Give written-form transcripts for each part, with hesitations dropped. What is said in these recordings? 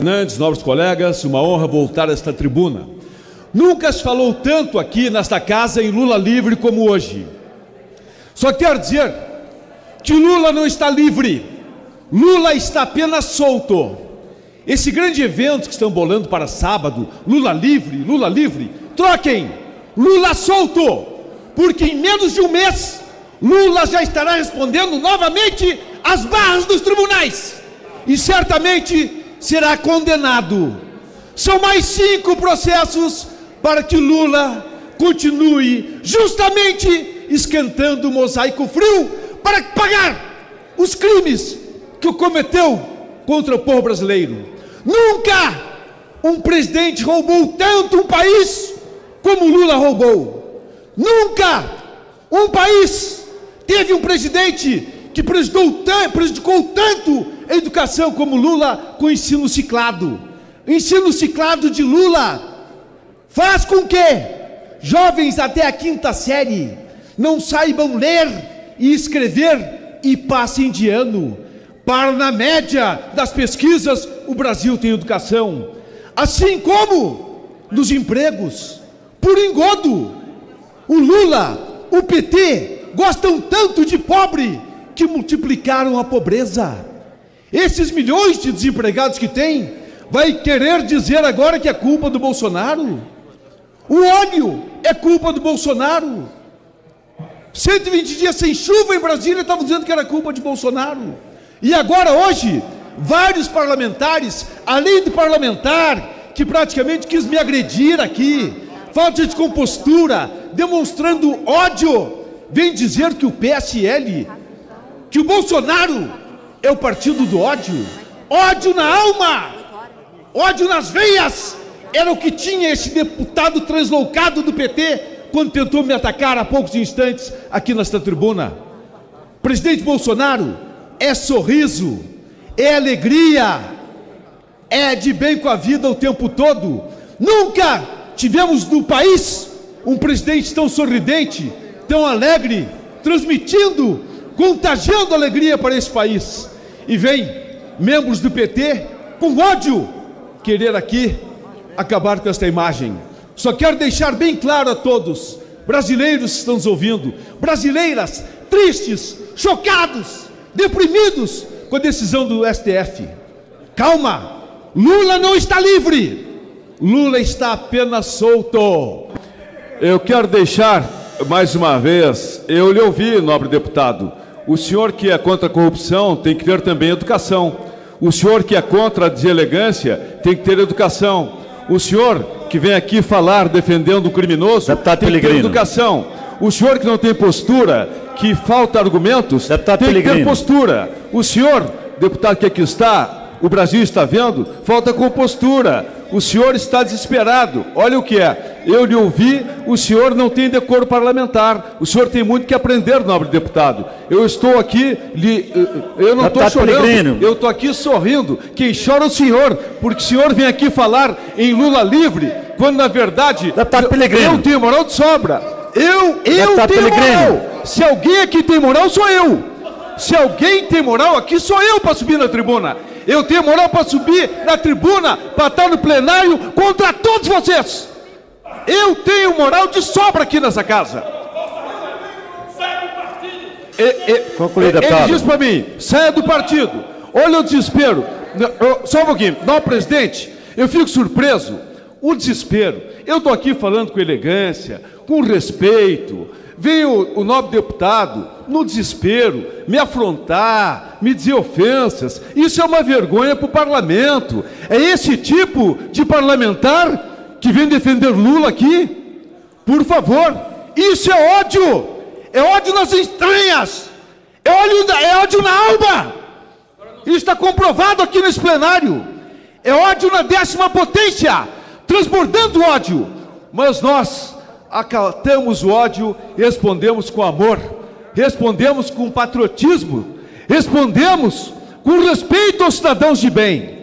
Fernandes, nobres colegas, uma honra voltar a esta tribuna. Nunca se falou tanto aqui nesta casa em Lula livre como hoje. Só quero dizer que Lula não está livre, Lula está apenas solto. Esse grande evento que estão bolando para sábado, Lula livre, troquem, Lula solto, porque em menos de um mês, Lula já estará respondendo novamente às barras dos tribunais e certamente será condenado. São mais 5 processos para que Lula continue justamente esquentando o mosaico frio para pagar os crimes que cometeu contra o povo brasileiro. Nunca um presidente roubou tanto um país como Lula roubou. Nunca um país teve um presidente que prejudicou tanto a educação como Lula com o ensino ciclado. O ensino ciclado de Lula faz com que jovens até a 5ª série não saibam ler e escrever e passem de ano. Para, na média das pesquisas, o Brasil tem educação. Assim como nos empregos, por engodo. O Lula, o PT, gostam tanto de pobre que multiplicaram a pobreza. Esses milhões de desempregados que tem, vai querer dizer agora que é culpa do Bolsonaro? O óleo é culpa do Bolsonaro. 120 dias sem chuva em Brasília, estavam dizendo que era culpa de Bolsonaro. E agora, hoje, vários parlamentares, além do parlamentar que praticamente quis me agredir aqui, falta de compostura, demonstrando ódio, vem dizer que o PSL, que o Bolsonaro é o partido do ódio. Ódio na alma, ódio nas veias, era o que tinha esse deputado translocado do PT quando tentou me atacar há poucos instantes aqui nesta tribuna. Presidente Bolsonaro, é sorriso, é alegria, é de bem com a vida o tempo todo. Nunca tivemos no país um presidente tão sorridente, tão alegre, transmitindo, contagiando alegria para esse país. E vem membros do PT com ódio querer aqui acabar com esta imagem. Só quero deixar bem claro a todos, brasileiros que estão nos ouvindo, brasileiras tristes, chocados, deprimidos com a decisão do STF. Calma, Lula não está livre, Lula está apenas solto. Eu quero deixar, mais uma vez, eu lhe ouvi, nobre deputado, o senhor que é contra a corrupção tem que ter também educação. O senhor que é contra a deselegância tem que ter educação. O senhor que vem aqui falar defendendo o criminoso tem que ter educação. O senhor que não tem postura, que falta argumentos, tem que ter postura. O senhor, deputado que aqui está, o Brasil está vendo, falta compostura. O senhor está desesperado. Olha o que é. Eu lhe ouvi, o senhor não tem decoro parlamentar. O senhor tem muito que aprender, nobre deputado. Eu estou aqui, eu não estou chorando, eu estou aqui sorrindo. Quem chora é o senhor, porque o senhor vem aqui falar em Lula livre, quando na verdade eu tenho moral de sobra. Eu tenho moral. Se alguém aqui tem moral, sou eu. Se alguém tem moral aqui, sou eu para subir na tribuna. Eu tenho moral para subir na tribuna, para estar no plenário contra todos vocês. Eu tenho moral de sobra aqui nessa casa. Ele diz para mim, saia do partido. Olha o desespero. Só um pouquinho. Não, presidente, eu fico surpreso. O desespero. Eu estou aqui falando com elegância, com respeito. Veio o nobre deputado, no desespero, me afrontar, me dizer ofensas. Isso é uma vergonha para o parlamento. É esse tipo de parlamentar que vem defender Lula aqui? Por favor, isso é ódio. É ódio nas entranhas. É ódio na alma. Isso está comprovado aqui nesse plenário. É ódio na 10ª potência, transbordando ódio. Mas nós acatamos o ódio, respondemos com amor, respondemos com patriotismo, respondemos com respeito aos cidadãos de bem.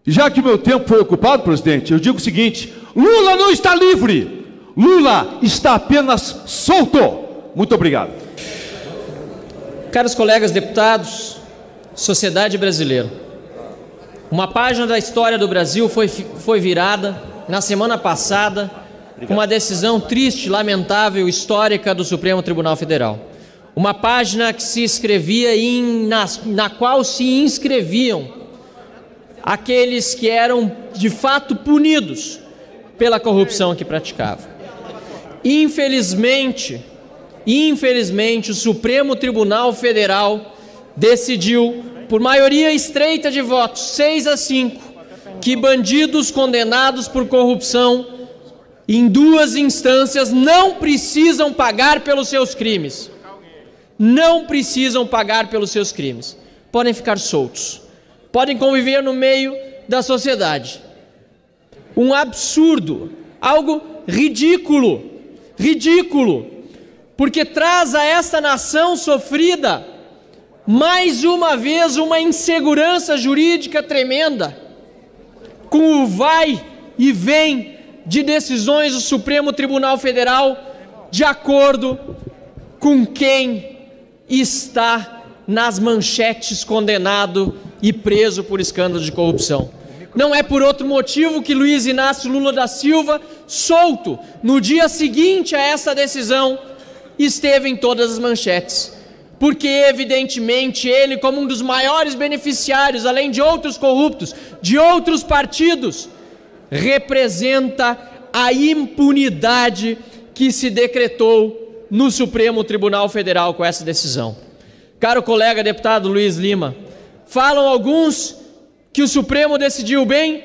Já que meu tempo foi ocupado, presidente, eu digo o seguinte: Lula não está livre, Lula está apenas solto. Muito obrigado. Caros colegas deputados, sociedade brasileira, Uma página da história do Brasil foi virada na semana passada com uma decisão triste, lamentável, histórica do Supremo Tribunal Federal. Uma página que se escrevia na qual se inscreviam aqueles que eram de fato punidos pela corrupção que praticavam. Infelizmente, o Supremo Tribunal Federal decidiu, por maioria estreita de votos, 6-5, que bandidos condenados por corrupção em 2 instâncias não precisam pagar pelos seus crimes. Não precisam pagar pelos seus crimes. Podem ficar soltos. Podem conviver no meio da sociedade. Um absurdo, algo ridículo, porque traz a esta nação sofrida, mais uma vez, uma insegurança jurídica tremenda, com o vai e vem de decisões do Supremo Tribunal Federal, de acordo com quem está nas manchetes condenado e preso por escândalo de corrupção. Não é por outro motivo que Luiz Inácio Lula da Silva, solto no dia seguinte a essa decisão, esteve em todas as manchetes. Porque, evidentemente, ele, como um dos maiores beneficiários, além de outros corruptos, de outros partidos, representa a impunidade que se decretou no Supremo Tribunal Federal com essa decisão. Caro colega deputado Luiz Lima, falam alguns que o Supremo decidiu bem,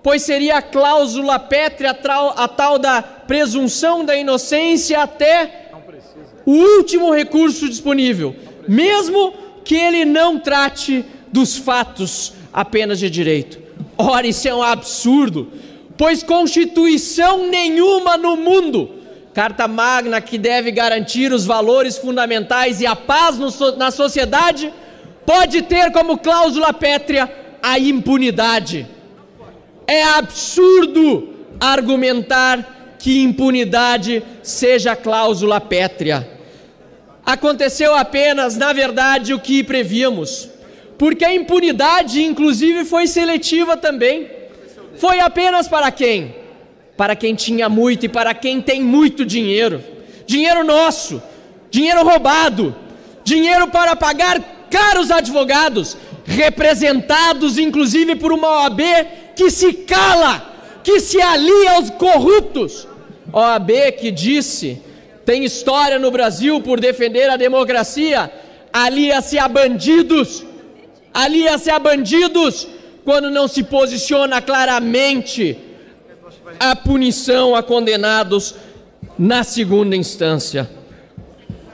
pois seria a cláusula pétrea, a tal da presunção da inocência até o último recurso disponível, mesmo que ele não trate dos fatos apenas de direito. Ora, isso é um absurdo, pois Constituição nenhuma no mundo, Carta Magna que deve garantir os valores fundamentais e a paz na sociedade, pode ter como cláusula pétrea a impunidade. É absurdo argumentar que impunidade seja cláusula pétrea. Aconteceu apenas, na verdade, o que prevíamos, porque a impunidade, inclusive, foi seletiva também. Foi apenas para quem? Para quem tinha muito e para quem tem muito dinheiro. Dinheiro nosso, dinheiro roubado, dinheiro para pagar caros advogados, representados inclusive por uma OAB que se cala, que se alia aos corruptos. OAB que disse, tem história no Brasil por defender a democracia, alia-se a bandidos, quando não se posiciona claramente a punição a condenados na segunda instância.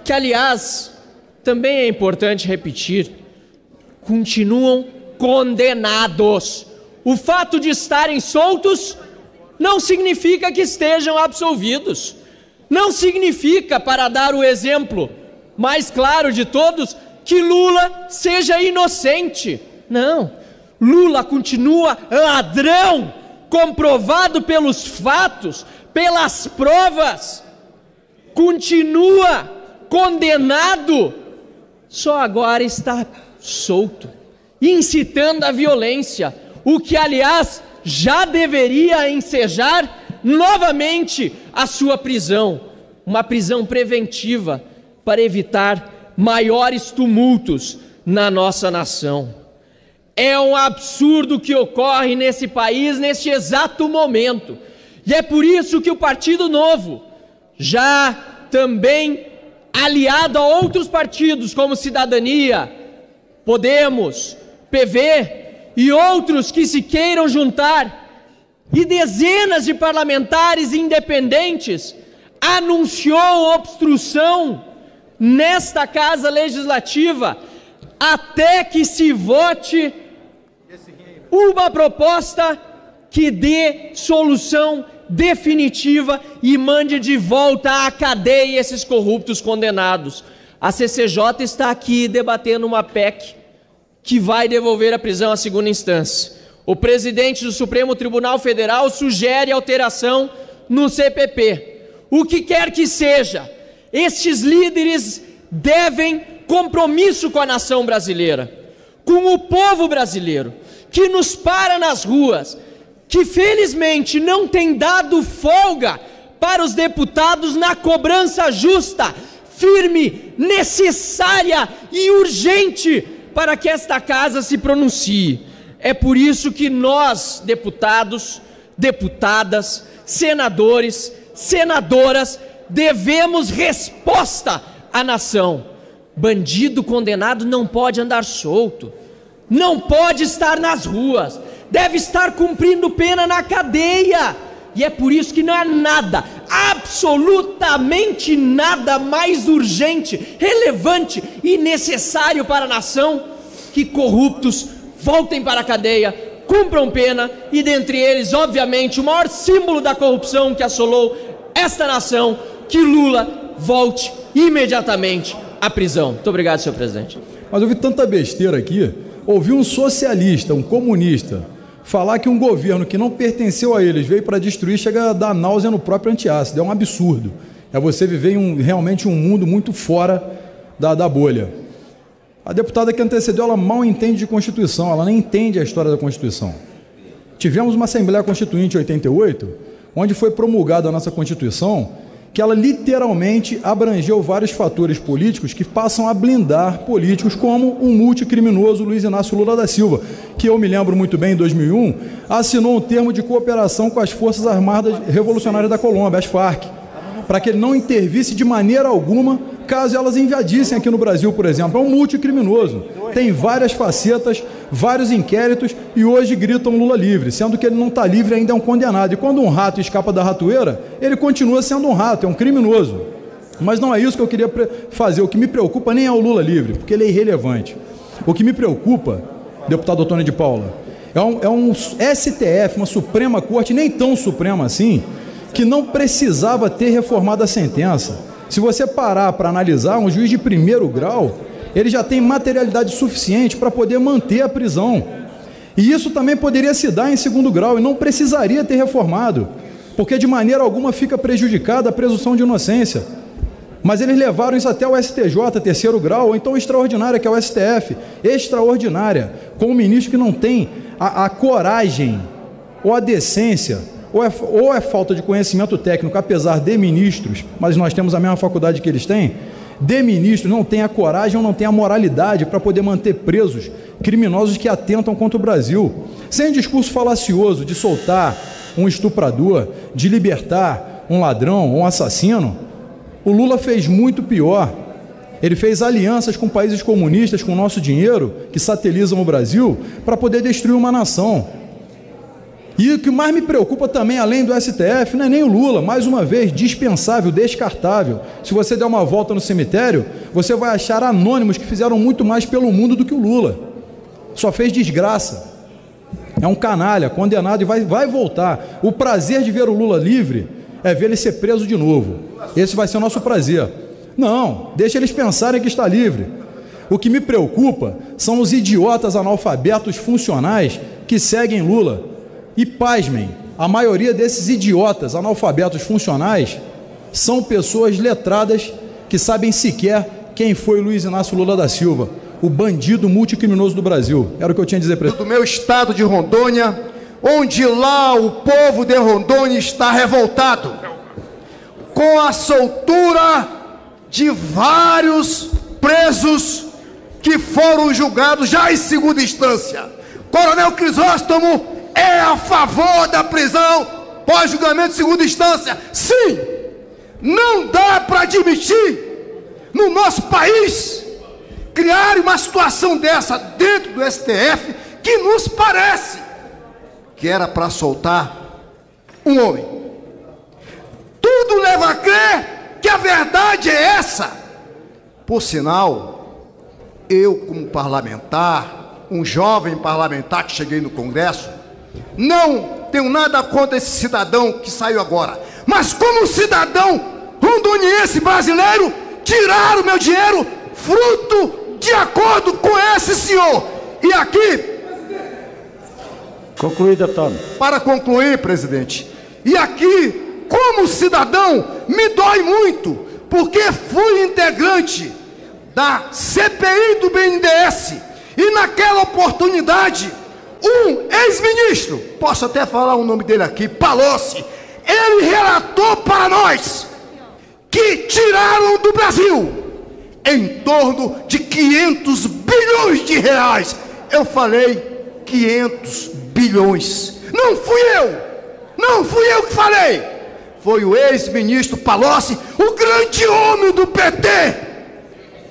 Que, aliás, também é importante repetir, continuam condenados. O fato de estarem soltos não significa que estejam absolvidos. Não significa, para dar o exemplo mais claro de todos, que Lula seja inocente. Não, Lula continua ladrão, comprovado pelos fatos, pelas provas, continua condenado, só agora está solto, incitando a violência, o que, aliás, já deveria ensejar novamente a sua prisão, uma prisão preventiva para evitar maiores tumultos na nossa nação. É um absurdo que ocorre nesse país neste exato momento, e é por isso que o Partido Novo, já também aliado a outros partidos como Cidadania, Podemos, PV e outros que se queiram juntar, e dezenas de parlamentares independentes, anunciou obstrução nesta Casa Legislativa até que se vote uma proposta que dê solução definitiva e mande de volta à cadeia esses corruptos condenados. A CCJ está aqui debatendo uma PEC que vai devolver a prisão à segunda instância. O presidente do Supremo Tribunal Federal sugere alteração no CPP. O que quer que seja, estes líderes devem compromisso com a nação brasileira, com o povo brasileiro, que nos para nas ruas, que felizmente não tem dado folga para os deputados na cobrança justa, firme, necessária e urgente para que esta casa se pronuncie. É por isso que nós, deputados, deputadas, senadores, senadoras, devemos resposta à nação. Bandido condenado não pode andar solto, não pode estar nas ruas, deve estar cumprindo pena na cadeia. E é por isso que não há nada, absolutamente nada mais urgente, relevante e necessário para a nação que corruptos voltem para a cadeia, cumpram pena e dentre eles, obviamente, o maior símbolo da corrupção que assolou esta nação, que Lula volte imediatamente à prisão. Muito obrigado, senhor presidente. Mas eu vi tanta besteira aqui, ouvi um socialista, um comunista, falar que um governo que não pertenceu a eles veio para destruir, chega a dar náusea no próprio antiácido. É um absurdo. É você viver em realmente um mundo muito fora da bolha. A deputada que antecedeu, ela mal entende de Constituição, ela nem entende a história da Constituição. Tivemos uma Assembleia Constituinte em 88, onde foi promulgada a nossa Constituição, que ela literalmente abrangeu vários fatores políticos que passam a blindar políticos como um multicriminoso Luiz Inácio Lula da Silva, que eu me lembro muito bem, em 2001, assinou um termo de cooperação com as Forças Armadas Revolucionárias da Colômbia, as Farc, para que ele não intervisse de maneira alguma caso elas invadissem aqui no Brasil, por exemplo. É um multicriminoso, tem várias facetas, vários inquéritos e hoje gritam Lula livre, sendo que ele não está livre, ainda é um condenado. E quando um rato escapa da ratoeira, ele continua sendo um rato, é um criminoso. Mas não é isso que eu queria fazer. O que me preocupa nem é o Lula livre, porque ele é irrelevante. O que me preocupa, deputado Antônio de Paula, é um STF, uma Suprema Corte, nem tão suprema assim, que não precisava ter reformado a sentença. Se você parar para analisar, um juiz de primeiro grau, ele já tem materialidade suficiente para poder manter a prisão. E isso também poderia se dar em segundo grau e não precisaria ter reformado, porque de maneira alguma fica prejudicada a presunção de inocência. Mas eles levaram isso até o STJ, terceiro grau, ou então extraordinária, que é o STF, extraordinária, com um ministro que não tem a coragem ou a decência, ou é falta de conhecimento técnico, apesar de ministros, mas nós temos a mesma faculdade que eles têm, de ministros não tem a coragem ou não tem a moralidade para poder manter presos criminosos que atentam contra o Brasil. Sem discurso falacioso de soltar um estuprador, de libertar um ladrão ou um assassino, o Lula fez muito pior. Ele fez alianças com países comunistas com o nosso dinheiro, que satelizam o Brasil, para poder destruir uma nação. E o que mais me preocupa também, além do STF, não é nem o Lula, mais uma vez, dispensável, descartável. Se você der uma volta no cemitério, você vai achar anônimos que fizeram muito mais pelo mundo do que o Lula. Só fez desgraça. É um canalha, condenado e vai voltar. O prazer de ver o Lula livre é ver ele ser preso de novo. Esse vai ser o nosso prazer. Não, deixa eles pensarem que está livre. O que me preocupa são os idiotas analfabetos funcionais que seguem Lula. E pasmem, a maioria desses idiotas analfabetos funcionais são pessoas letradas que sabem sequer quem foi Luiz Inácio Lula da Silva, o bandido multicriminoso do Brasil. Era o que eu tinha a dizer para ele. Do meu estado de Rondônia, onde lá o povo de Rondônia está revoltado com a soltura de vários presos que foram julgados já em segunda instância. Coronel Crisóstomo é a favor da prisão pós-julgamento de segunda instância. Sim, não dá para admitir no nosso país criar uma situação dessa dentro do STF que nos parece que era para soltar um homem. Tudo leva a crer que a verdade é essa. Por sinal, eu como parlamentar, um jovem parlamentar que cheguei no Congresso, não tenho nada contra esse cidadão que saiu agora, mas como cidadão rondoniense brasileiro, tiraram meu dinheiro fruto de acordo com esse senhor. E aqui, concluir, deputado. Para concluir, presidente, e aqui, como cidadão, me dói muito, porque fui integrante da CPI do BNDES, e naquela oportunidade, um ex-ministro, posso até falar o nome dele aqui, Palocci, ele relatou para nós que tiraram do Brasil em torno de 500 bilhões de reais. Eu falei 500 bilhões. Não fui eu que falei. Foi o ex-ministro Palocci, o grande homem do PT.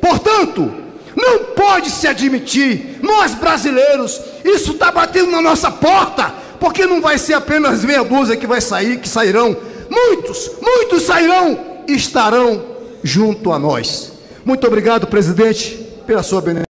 Portanto, não pode se admitir, nós brasileiros, isso está batendo na nossa porta, porque não vai ser apenas meia dúzia que vai sair, que sairão. Muitos sairão e estarão junto a nós. Muito obrigado, presidente, pela sua benevolência.